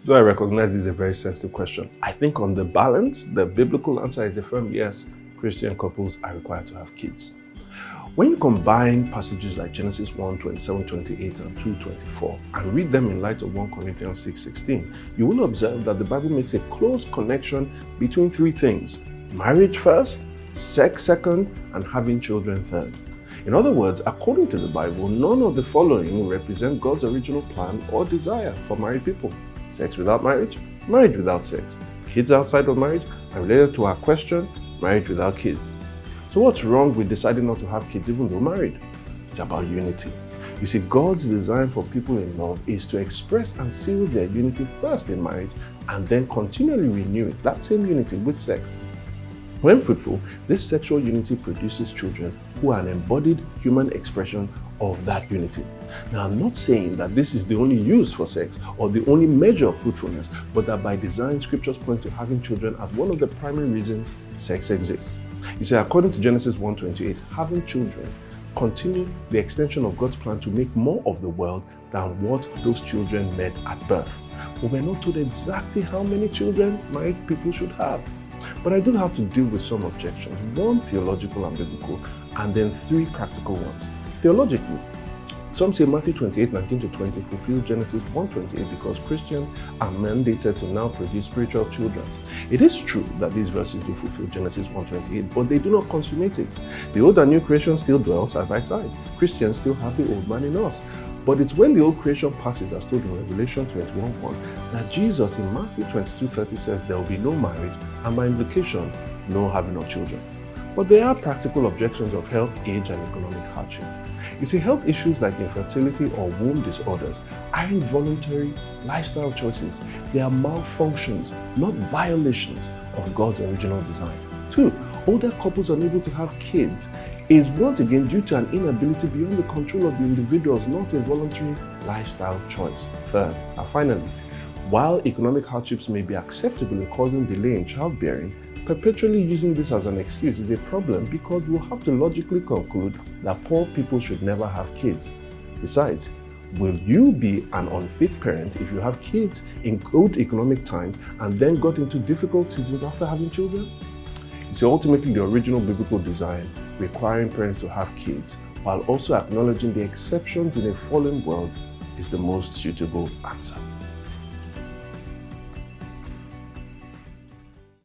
Though I recognize this is a very sensitive question, I think on the balance, the biblical answer is a firm yes. Christian couples are required to have kids. When you combine passages like Genesis 1, 27, 28, and 2, 24, and read them in light of 1 Corinthians 6, 16, you will observe that the Bible makes a close connection between three things: marriage first, sex second, and having children third. In other words, according to the Bible, none of the following represent God's original plan or desire for married people: sex without marriage, marriage without sex, kids outside of marriage, and related to our question, marriage without kids. So what's wrong with deciding not to have kids even though married? It's about unity. You see, God's design for people in love is to express and seal their unity first in marriage and then continually renew it, that same unity, with sex. When fruitful, this sexual unity produces children who are an embodied human expression of that unity. Now, I'm not saying that this is the only use for sex or the only measure of fruitfulness, but that by design, scriptures point to having children as one of the primary reasons sex exists. You see, according to Genesis 1:28, having children continue the extension of God's plan to make more of the world than what those children met at birth. But we're not told exactly how many children married people should have. But I do have to deal with some objections, one theological and biblical, and then three practical ones. Theologically, some say Matthew 28:19-20 fulfills Genesis 1:28 because Christians are mandated to now produce spiritual children. It is true that these verses do fulfill Genesis 1:28, but they do not consummate it. The old and new creation still dwell side by side. Christians still have the old man in us. But it's when the old creation passes, as told in Revelation 21:1, that Jesus in Matthew 22:30 says there will be no marriage, and by implication, no having of children. But there are practical objections of health, age, and economic hardships. You see, health issues like infertility or womb disorders are involuntary lifestyle choices. They are malfunctions, not violations of God's original design. 2, older couples unable to have kids is once again due to an inability beyond the control of the individuals, not a voluntary lifestyle choice. 3rd, and finally, while economic hardships may be acceptable in causing delay in childbearing, perpetually using this as an excuse is a problem because we'll have to logically conclude that poor people should never have kids. Besides, will you be an unfit parent if you have kids in good economic times and then got into difficult seasons after having children? You see, ultimately the original biblical design requiring parents to have kids while also acknowledging the exceptions in a fallen world is the most suitable answer.